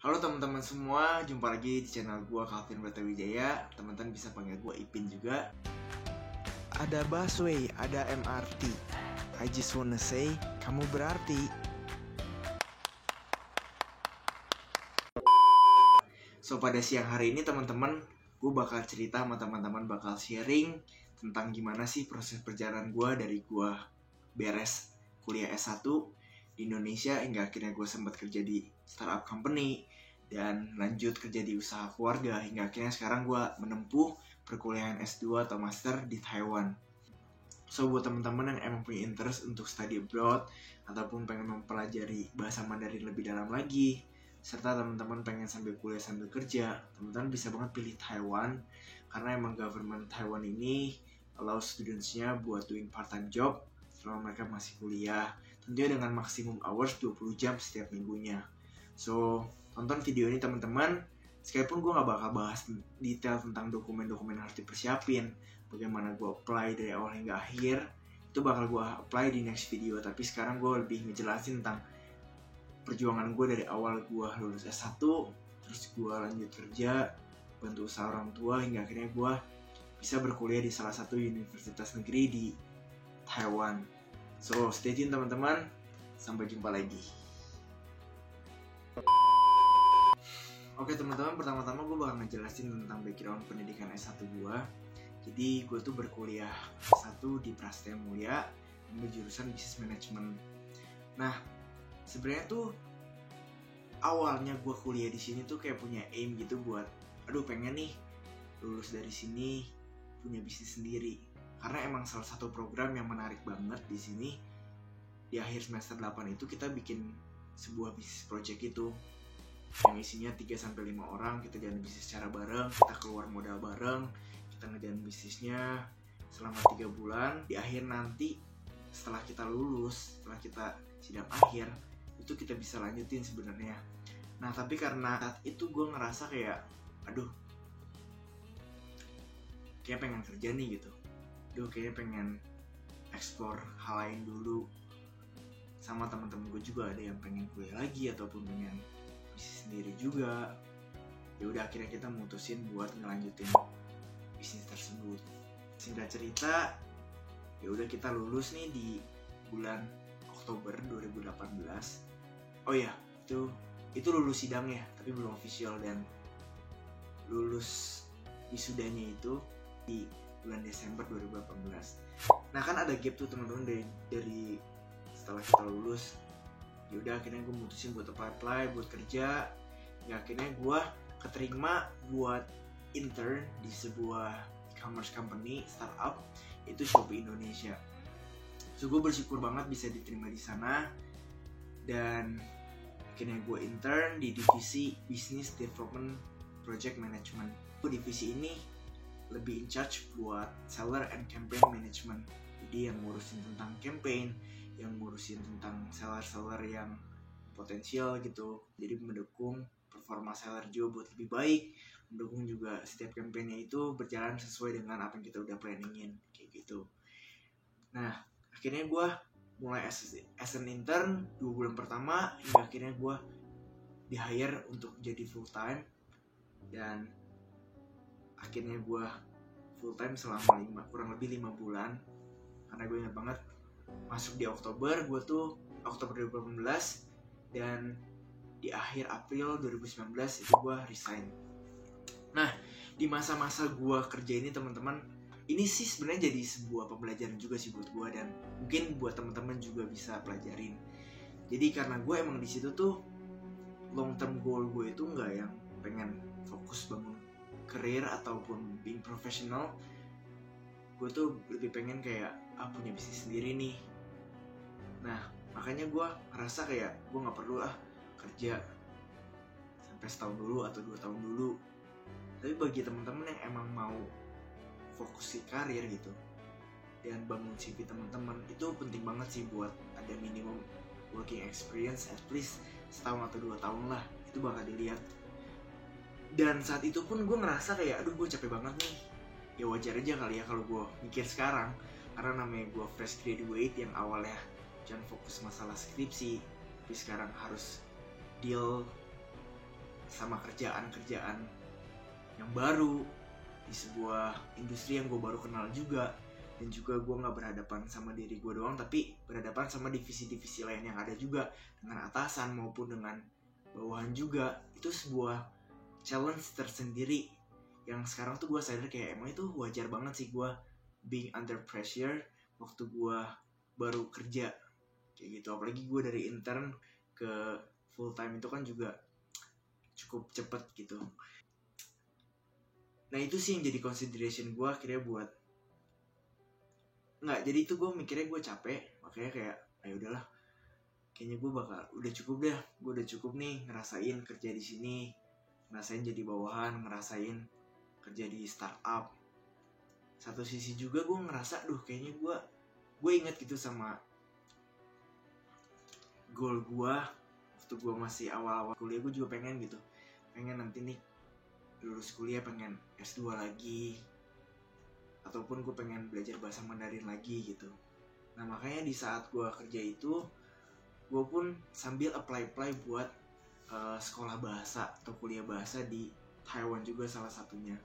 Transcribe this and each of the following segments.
Halo teman-teman semua, jumpa lagi di channel gue Calvin Bratawijaya. Teman-teman bisa panggil gue Ipin juga. Ada busway, ada MRT. I just wanna say, kamu berarti. So pada siang hari ini teman-teman, gue bakal cerita sama teman-teman, bakal sharing tentang gimana sih proses perjalanan gue dari gue beres kuliah S1 di Indonesia hingga akhirnya gue sempat kerja di startup company dan lanjut kerja di usaha keluarga hingga akhirnya sekarang gue menempuh perkuliahan S2 atau master di Taiwan. So buat teman-teman yang emang punya interest untuk study abroad ataupun pengen mempelajari bahasa Mandarin lebih dalam lagi, serta teman-teman pengen sambil kuliah sambil kerja, teman-teman bisa banget pilih Taiwan karena emang government Taiwan ini allow students-nya buat doing part-time job selama mereka masih kuliah, tentunya dengan maksimum hours 20 jam setiap minggunya. So tonton video ini teman-teman, sekalipun gue gak bakal bahas detail tentang dokumen-dokumen yang harus dipersiapin, bagaimana gue apply dari awal hingga akhir, itu bakal gue apply di next video. Tapi sekarang gue lebih ngejelasin tentang perjuangan gue dari awal gue lulus S1, terus gue lanjut kerja, bantu usaha orang tua, hingga akhirnya gue bisa berkuliah di salah satu universitas negeri di Taiwan. So stay tune teman-teman, sampai jumpa lagi. Oke teman-teman, pertama-tama gue bakal ngejelasin tentang background pendidikan S1 gue. Jadi gue tuh berkuliah S1 di Prasetya Mulia, ambil jurusan Business Management. Nah, sebenarnya tuh awalnya gue kuliah di sini tuh kayak punya aim gitu buat, pengen nih lulus dari sini punya bisnis sendiri. Karena emang salah satu program yang menarik banget di sini, di akhir semester 8 itu kita bikin sebuah bisnis project itu yang isinya 3-5 orang, kita jalan bisnis secara bareng, kita keluar modal bareng, kita ngejalan bisnisnya selama 3 bulan. Di akhir nanti setelah kita lulus, setelah kita sidang akhir, itu kita bisa lanjutin sebenarnya. Nah tapi karena saat itu gue ngerasa kayak kayak pengen kerja nih gitu, kayaknya pengen explore hal lain dulu. Sama teman-teman gue juga ada yang pengen kuliah lagi ataupun pengen bisnis sendiri juga. Ya udah akhirnya kita mutusin buat ngelanjutin bisnis tersebut. Singkat cerita, ya udah kita lulus nih di bulan Oktober 2018. Oh ya, itu lulus sidangnya, tapi belum official, dan lulus wisudanya itu di bulan Desember 2018. Nah kan ada gap tuh teman-teman dari setelah kita lulus. Ya udah akhirnya gue mutusin buat apply buat kerja. Ya akhirnya gue keterima buat intern di sebuah e-commerce company startup, itu Shopee Indonesia. So gue bersyukur banget bisa diterima di sana, dan akhirnya gue intern di divisi Business Development Project Management. Divisi ini lebih in charge buat seller and campaign management. Jadi yang ngurusin tentang campaign, yang ngurusin tentang seller-seller yang potensial gitu. Jadi mendukung performa seller juga buat lebih baik, mendukung juga setiap campaign-nya itu berjalan sesuai dengan apa yang kita udah planningin kayak gitu. Nah akhirnya gue mulai as an intern 2 bulan pertama, hingga akhirnya gue di hire untuk jadi full time, dan akhirnya gue full time selama kurang lebih 5 bulan. Karena gue ingat banget masuk di Oktober, gue tuh Oktober 2018, dan di akhir April 2019 itu gue resign. Nah di masa-masa gue kerja ini teman-teman, ini sih sebenarnya jadi sebuah pembelajaran juga sih buat gue, dan mungkin buat teman-teman juga bisa pelajarin. Jadi karena gue emang di situ tuh long term goal gue itu nggak yang pengen fokus bangun career ataupun being professional. Gue tuh lebih pengen kayak punya bisnis sendiri nih. Nah makanya gue ngerasa kayak gue nggak perlu kerja sampai setahun dulu atau 2 tahun dulu. Tapi bagi teman-teman yang emang mau fokus di karir gitu dan bangun CV teman-teman, itu penting banget sih buat ada minimum working experience at least setahun atau 2 tahun lah. Itu bakal dilihat. Dan saat itu pun gue ngerasa kayak gue capek banget nih. Ya wajar aja kali ya kalau gue mikir sekarang, karena namanya gue fresh graduate yang awalnya jangan fokus masalah skripsi, tapi sekarang harus deal sama kerjaan-kerjaan yang baru di sebuah industri yang gue baru kenal juga. Dan juga gue gak berhadapan sama diri gue doang, tapi berhadapan sama divisi-divisi lain yang ada juga, dengan atasan maupun dengan bawahan juga. Itu sebuah challenge tersendiri yang sekarang tuh gue sadar kayak emang itu wajar banget sih gue being under pressure waktu gue baru kerja kayak gitu. Apalagi gue dari intern ke full time itu kan juga cukup cepet gitu. Nah itu sih yang jadi consideration gue akhirnya buat jadi itu gue mikirnya gue capek, makanya kayak ayo udahlah, kayaknya gue udah cukup nih ngerasain kerja di sini, ngerasain jadi bawahan, ngerasain kerja di startup. Satu sisi juga gue ngerasa kayaknya gue ingat gitu sama goal gue waktu gue masih awal-awal kuliah. Gue juga pengen nanti nih lulus kuliah pengen S2 lagi, ataupun gue pengen belajar bahasa Mandarin lagi gitu. Nah makanya di saat gue kerja itu, gue pun sambil apply buat sekolah bahasa atau kuliah bahasa di Taiwan juga salah satunya.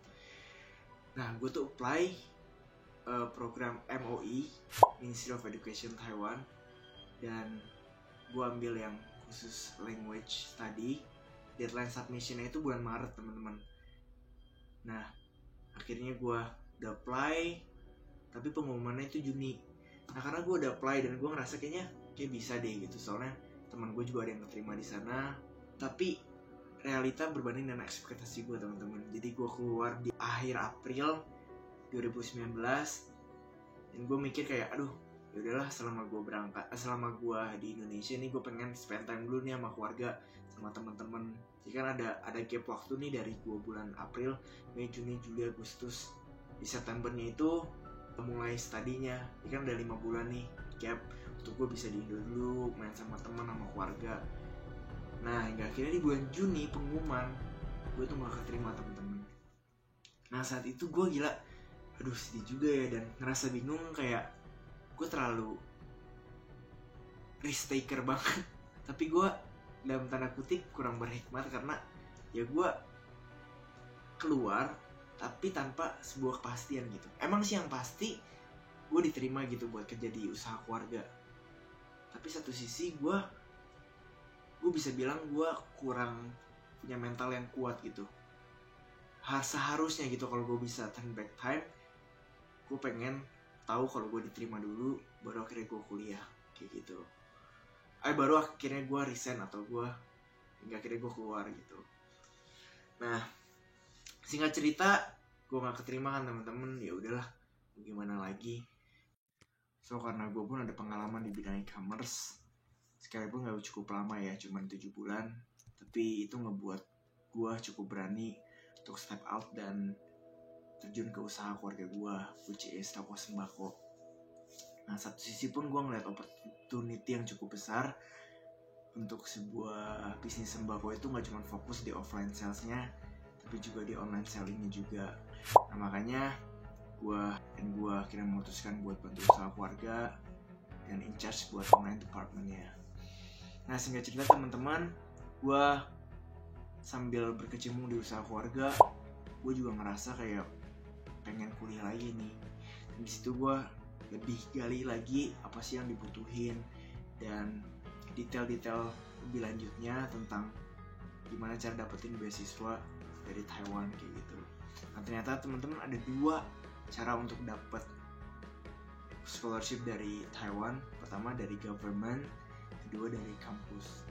Nah gue tuh apply program MOE, Ministry of Education Taiwan, dan gue ambil yang khusus language study. Deadline submissionnya itu bulan Maret teman-teman. Nah akhirnya gue udah apply, tapi pengumumannya itu Juni. Nah karena gue udah apply dan gue ngerasa kayak bisa deh gitu, soalnya teman gue juga ada yang keterima di sana. Tapi realita berbanding dengan ekspektasi gue teman-teman. Jadi gue keluar di akhir April 2019 dan gue mikir kayak ya udahlah, selama gue di Indonesia nih gue pengen spend time dulu nih sama keluarga, sama teman-teman. Jadi kan ada gap waktu nih dari 2 bulan April, Mei, Juni, Juli, Agustus. Di Septembernya itu mulai studinya. Ini kan udah 5 bulan nih gap untuk gue bisa di Indo dulu, main sama teman sama keluarga. Nah hingga akhirnya di bulan Juni pengumuman, gue tuh gak keterima teman-teman. Nah saat itu gue gila, sedih juga ya, dan ngerasa bingung kayak gue terlalu risk taker banget. Tapi gue dalam tanda kutip kurang berhikmat, karena ya gue keluar tapi tanpa sebuah kepastian gitu. Emang sih yang pasti gue diterima gitu buat kerja di usaha keluarga, tapi satu sisi gue bisa bilang gue kurang punya mental yang kuat gitu. Seharusnya gitu kalau gue bisa turn back time, gue pengen tahu kalau gue diterima dulu baru akhirnya gue kuliah kayak gitu. Baru akhirnya gue resign atau hingga akhirnya gue keluar gitu. Nah singkat cerita, gue gak keterima kan teman-teman. Ya udahlah, gimana lagi. So karena gue pun ada pengalaman di bidang e-commerce, sekalipun gak cukup lama ya, cuma 7 bulan, tapi itu ngebuat gue cukup berani untuk step out dan terjun ke usaha keluarga gue, which is toko sembako. Nah satu sisi pun gue ngeliat opportunity yang cukup besar untuk sebuah bisnis sembako. Itu gak cuma fokus di offline salesnya, tapi juga di online sellingnya juga. Nah makanya gue akhirnya memutuskan buat bantu usaha keluarga dan in charge buat online departmentnya. Nah singkat cerita teman-teman, gue sambil berkecimpung di usaha keluarga, gue juga ngerasa kayak pengen kuliah lagi nih. Dan di situ gue lebih gali lagi apa sih yang dibutuhin dan detail-detail lebih lanjutnya tentang gimana cara dapetin beasiswa dari Taiwan kayak gitu. Nah ternyata teman-teman ada 2 cara untuk dapat scholarship dari Taiwan. Pertama dari government, kedua dari kampus.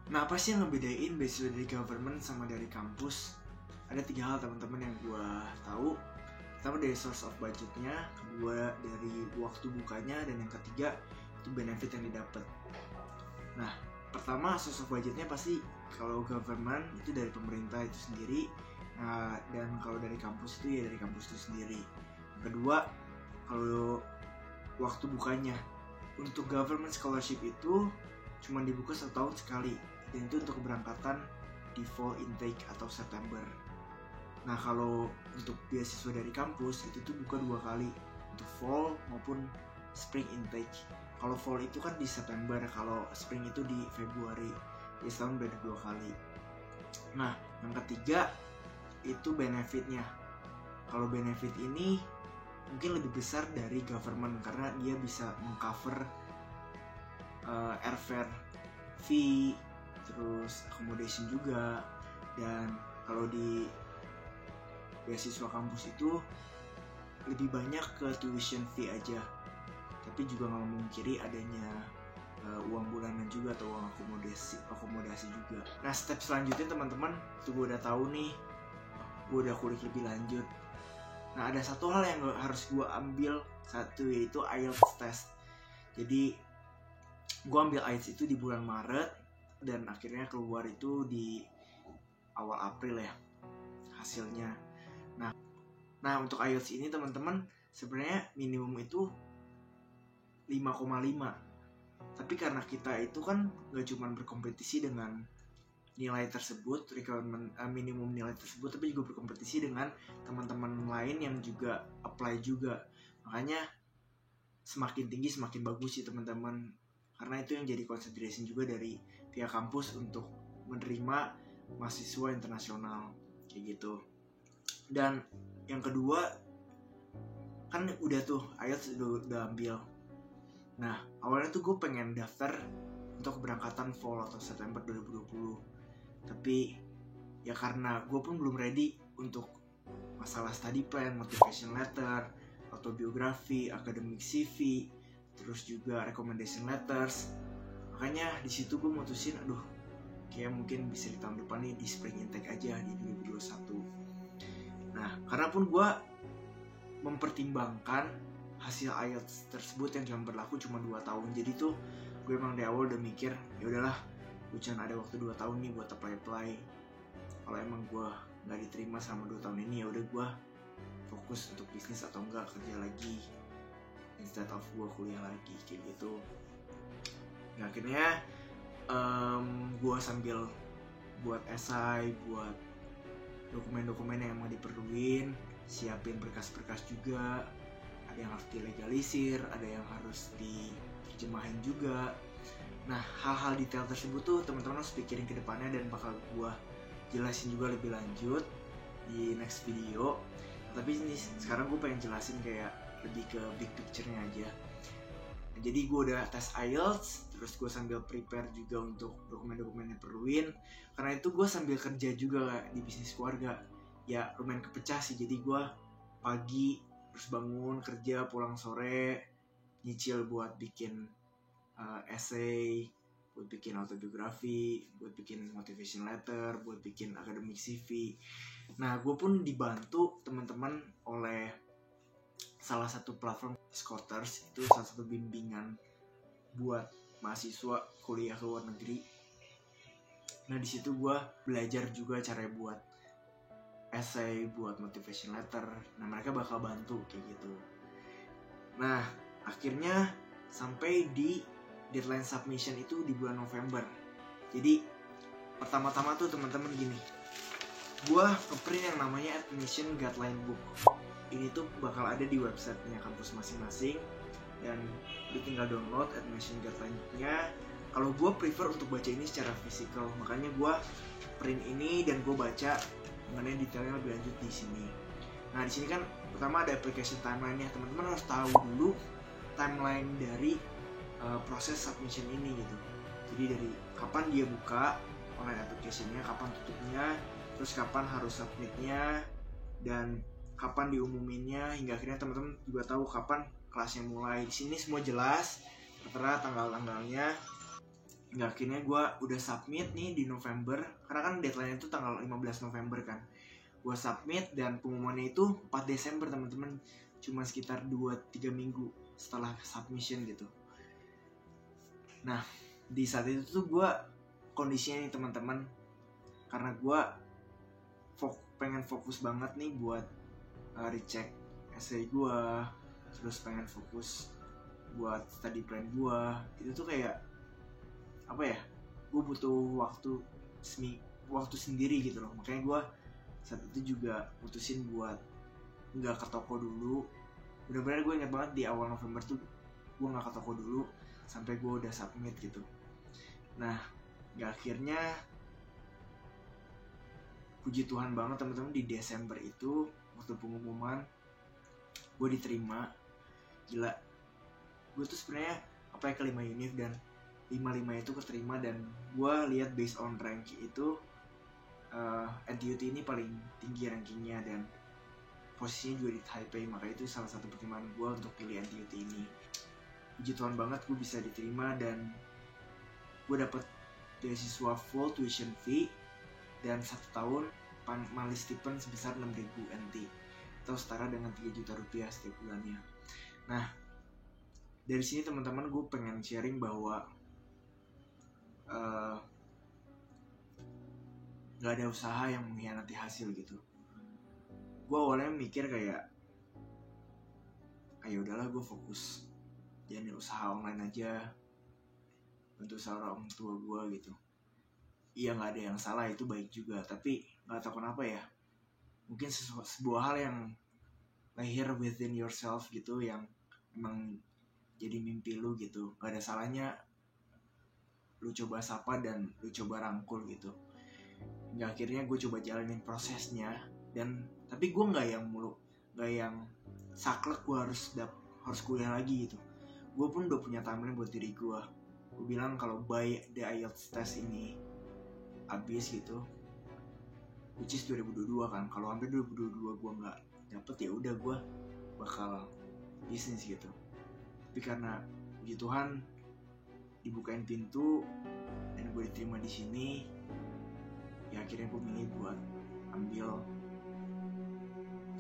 Nah apa sih yang ngebedain beasiswa dari government sama dari kampus? Ada 3 hal teman-teman yang gue tahu. Pertama dari source of budgetnya, kedua dari waktu bukanya, dan yang ketiga itu benefit yang didapat. Nah pertama source of budgetnya pasti kalau government itu dari pemerintah itu sendiri, dan kalau dari kampus itu ya dari kampus itu sendiri. Yang kedua, kalau waktu bukanya, untuk government scholarship itu cuma dibuka 1 tahun sekali, dan itu untuk keberangkatan di fall intake atau September. Nah kalau untuk beasiswa dari kampus itu tuh buka 2 kali, untuk fall maupun spring intake. Kalau fall itu kan di September, kalau spring itu di Februari. Jadi setahun beda 2 kali. Nah, yang ketiga itu benefitnya. Kalau benefit ini mungkin lebih besar dari government karena dia bisa mengcover airfare fee, terus accommodation juga. Dan kalau di beasiswa kampus itu lebih banyak ke tuition fee aja, tapi juga nggak memungkiri adanya uang bulanan juga atau uang akomodasi juga. Nah, step selanjutnya teman-teman, itu gue udah tahu nih, gue udah kulik lebih lanjut. Nah, ada satu hal yang harus gue ambil, satu yaitu IELTS test. Jadi gue ambil IELTS itu di bulan Maret dan akhirnya keluar itu di awal April ya hasilnya. Nah untuk IELTS ini teman-teman sebenarnya minimum itu 5,5. Tapi karena kita itu kan gak cuma berkompetisi dengan nilai tersebut, requirement minimum nilai tersebut, tapi juga berkompetisi dengan teman-teman lain yang juga apply juga. Makanya semakin tinggi semakin bagus sih teman-teman, karena itu yang jadi consideration juga dari pihak kampus untuk menerima mahasiswa internasional kayak gitu. Dan yang kedua kan udah tuh IELTS udah ambil. Nah awalnya tuh gue pengen daftar untuk keberangkatan fall atau September 2020, tapi ya karena gue pun belum ready untuk masalah study plan, motivation letter, autobiografi, academic CV, terus juga recommendation letters. Makanya di situ gue mutusin, kayak mungkin bisa di tahun depan nih di spring intake aja di 2021. Nah karena pun gue mempertimbangkan hasil IELTS tersebut yang berlaku cuma 2 tahun, jadi tuh gue emang di awal udah mikir ya udahlah, gue cuma ada waktu 2 tahun nih buat apply. Kalau emang gue nggak diterima selama 2 tahun ini, ya udah gue fokus untuk bisnis atau enggak kerja lagi instead of gue kuliah lagi kayak gitu. Nah akhirnya gue sambil buat esai, buat dokumen-dokumen yang emang diperluin, siapin berkas-berkas juga, ada yang harus dilegalisir, ada yang harus diterjemahin juga. Nah hal-hal detail tersebut tuh teman-teman harus pikirin ke depannya dan bakal gue jelasin juga lebih lanjut di next video. Tapi ini sekarang gue pengen jelasin kayak lebih ke big picture-nya aja. Nah, jadi gue udah tes IELTS, terus gue sambil prepare juga untuk dokumen-dokumen yang perluin. Karena itu gue sambil kerja juga di bisnis keluarga. Ya lumayan kepecah sih, jadi gue pagi terus bangun kerja, pulang sore nyicil buat bikin essay, buat bikin autobiografi, buat bikin motivation letter, buat bikin academic CV. Nah gue pun dibantu teman-teman oleh salah satu platform Scholars, itu salah satu bimbingan buat mahasiswa kuliah ke luar negeri. Nah di situ gue belajar juga cara buat essay, buat motivation letter. Nah mereka bakal bantu kayak gitu. Nah akhirnya sampai di deadline submission itu di bulan November. Jadi pertama-tama tuh teman-teman gini, gue ngeprint yang namanya admission guideline book. Ini tuh bakal ada di websitenya kampus masing-masing dan lu tinggal download admission guideline-nya. Kalau gue prefer untuk baca ini secara fisikal, makanya gue print ini dan gue baca mengenai detailnya lebih lanjut di sini. Nah di sini kan pertama ada application timeline-nya. Teman-teman harus tahu dulu timeline dari proses submission ini gitu. Jadi dari kapan dia buka online application-nya, kapan tutupnya, terus kapan harus submit-nya, dan kapan diumuminnya, hingga akhirnya teman-teman juga tahu kapan kelasnya mulai. Di sini semua jelas, tertera tanggal-tanggalnya. Hingga akhirnya gue udah submit nih di November, karena kan deadline itu tanggal 15 November kan. Gue submit dan pengumumannya itu 4 Desember teman-teman, cuma sekitar 2-3 minggu setelah submission gitu. Nah di saat itu tuh gue kondisinya nih teman-teman, karena gue pengen fokus banget nih buat recheck essay gue, terus pengen fokus buat study plan gue. Itu tuh kayak apa ya, gue butuh waktu sendiri gitu loh. Makanya gue saat itu juga mutusin buat nggak ke toko dulu. Benar-benar gue ingat banget di awal November tuh gue nggak ke toko dulu sampai gue udah submit gitu. Nah akhirnya puji Tuhan banget teman-teman, di Desember itu waktu pengumuman gue diterima. Gila, gue tuh sebenarnya apply ke 5 univ dan 5 itu keterima. Dan gue lihat based on rank itu NTUT ini paling tinggi rankingnya dan posisinya juga di Taipei, makanya itu salah satu pertimbangan gue untuk pilih NTUT ini. Puji Tuhan banget gue bisa diterima dan gue dapet beasiswa full tuition fee dan 1 tahun monthly stipend sebesar 6.000 NT atau setara dengan 3 juta rupiah setiap bulannya. Nah, dari sini teman-teman gue pengen sharing bahwa gak ada usaha yang mengkhianati hasil gitu. Gue awalnya mikir kayak ayo udahlah gue fokus jadi usaha online aja untuk usaha orang tua gue gitu. Iya, gak ada yang salah, itu baik juga, tapi gak tahu kenapa ya, mungkin sebuah hal yang lahir within yourself gitu, yang emang jadi mimpi lu gitu, gak ada salahnya lu coba sapa dan lu coba rangkul gitu. Hingga akhirnya gue coba jalanin prosesnya, dan tapi gue gak yang saklek gue harus kuliah lagi gitu. Gue pun udah punya timeline buat diri gue. Gue bilang kalau by the IELTS test ini abis gitu, which is 2022 kan, kalau hampir 2022 gue nggak dapet ya udah gue bakal bisnis gitu. Tapi karena puji Tuhan dibukain pintu dan gue diterima di sini, ya akhirnya gue milih buat ambil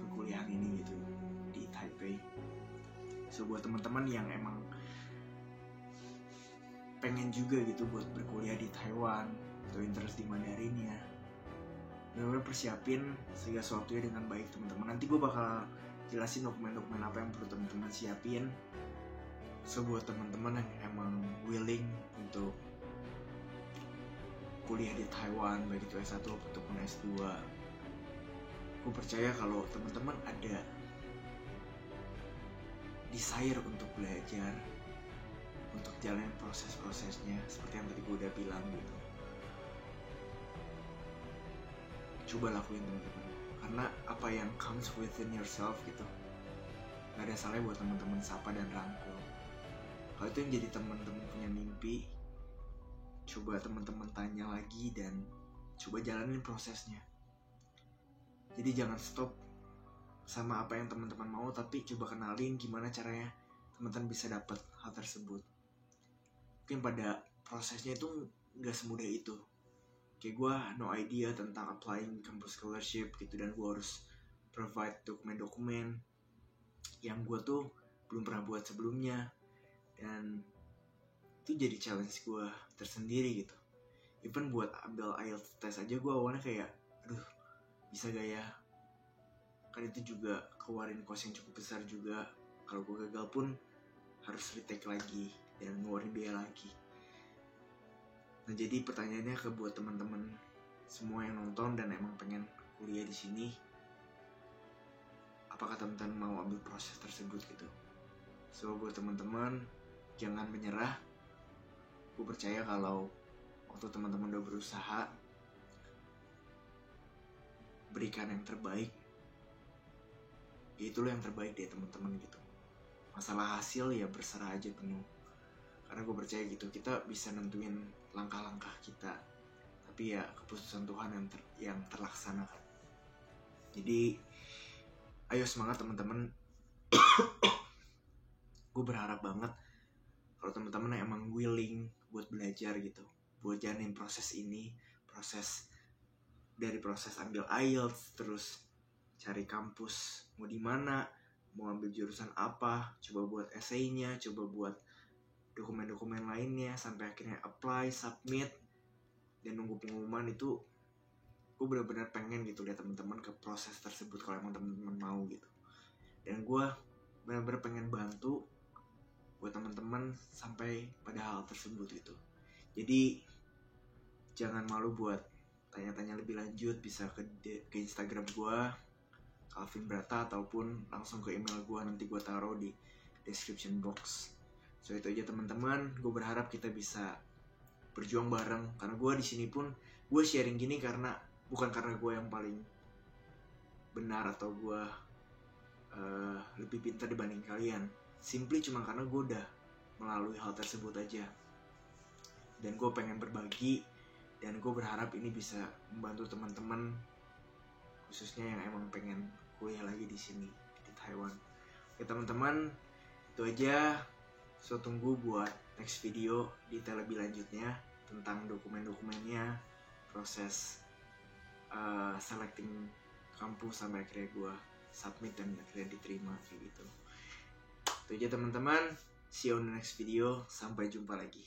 perkuliahan ini gitu di Taipei. So buat teman-teman yang emang pengen juga gitu buat berkuliah di Taiwan atau interest di Mandarinnya, benar-benar persiapin segala sesuatunya dengan baik teman-teman. Nanti gue bakal jelasin dokumen-dokumen apa yang perlu teman-teman siapin. So buat teman-teman yang emang willing untuk kuliah di Taiwan, baik itu S1 ataupun S2, gue percaya kalau teman-teman ada desire untuk belajar, untuk jalanin proses-prosesnya seperti yang tadi gue udah bilang gitu, coba lakuin teman-teman. Karena apa yang comes within yourself gitu, gak ada salahnya buat teman-teman sapa dan rangkul. Kalau itu yang jadi teman-teman punya mimpi, coba teman-teman tanya lagi dan coba jalanin prosesnya. Jadi jangan stop sama apa yang teman-teman mau, tapi coba kenalin gimana caranya teman-teman bisa dapat hal tersebut. Mungkin pada prosesnya itu gak semudah itu. Kayak gue no idea tentang applying campus scholarship gitu, dan gue harus provide dokumen-dokumen yang gue tuh belum pernah buat sebelumnya, dan itu jadi challenge gue tersendiri gitu. Even buat ambil IELTS test aja gue awalnya kayak aduh bisa gak ya, kan itu juga keluarin cost yang cukup besar juga. Kalau gue gagal pun harus retake lagi dan ngeluarin biaya lagi. Nah jadi pertanyaannya ke buat teman-teman semua yang nonton dan emang pengen kuliah di sini, apakah teman-teman mau ambil proses tersebut gitu? So buat teman-teman jangan menyerah. Gue percaya kalau waktu teman-teman udah berusaha, berikan yang terbaik, ya itulah yang terbaik deh teman-teman gitu. Masalah hasil ya berserah aja penuh, karena gue percaya gitu kita bisa nentuin langkah-langkah kita, tapi ya keputusan Tuhan yang terlaksanakan. Jadi ayo semangat teman-teman. Gue berharap banget kalau teman-teman emang willing buat belajar gitu, buat jalanin proses ini, proses ambil IELTS, terus cari kampus mau di mana, mau ambil jurusan apa, coba buat essay-nya, coba buat dokumen-dokumen lainnya, sampai akhirnya apply, submit, dan nunggu pengumuman. Itu gue benar-benar pengen gitu lihat teman-teman ke proses tersebut kalau emang teman-teman mau gitu. Dan gue benar-benar pengen bantu buat teman-teman sampai pada hal tersebut gitu. Jadi jangan malu buat tanya-tanya lebih lanjut, bisa ke Instagram gue Calvin Brata, ataupun langsung ke email gue, nanti gue taruh di description box. So itu aja teman-teman, gue berharap kita bisa berjuang bareng, karena gue di sini pun gue sharing gini karena bukan karena gue yang paling benar atau gue lebih pintar dibanding kalian, simply cuma karena gue udah melalui hal tersebut aja, dan gue pengen berbagi, dan gue berharap ini bisa membantu teman-teman khususnya yang emang pengen kuliah lagi di sini di Taiwan. Oke teman-teman, itu aja. So tunggu buat next video detail lebih lanjutnya tentang dokumen-dokumennya, proses selecting kampus sampai akhirnya gue submit dan akhirnya diterima kayak gitu. Itu aja teman-teman. See you on the next video. Sampai jumpa lagi.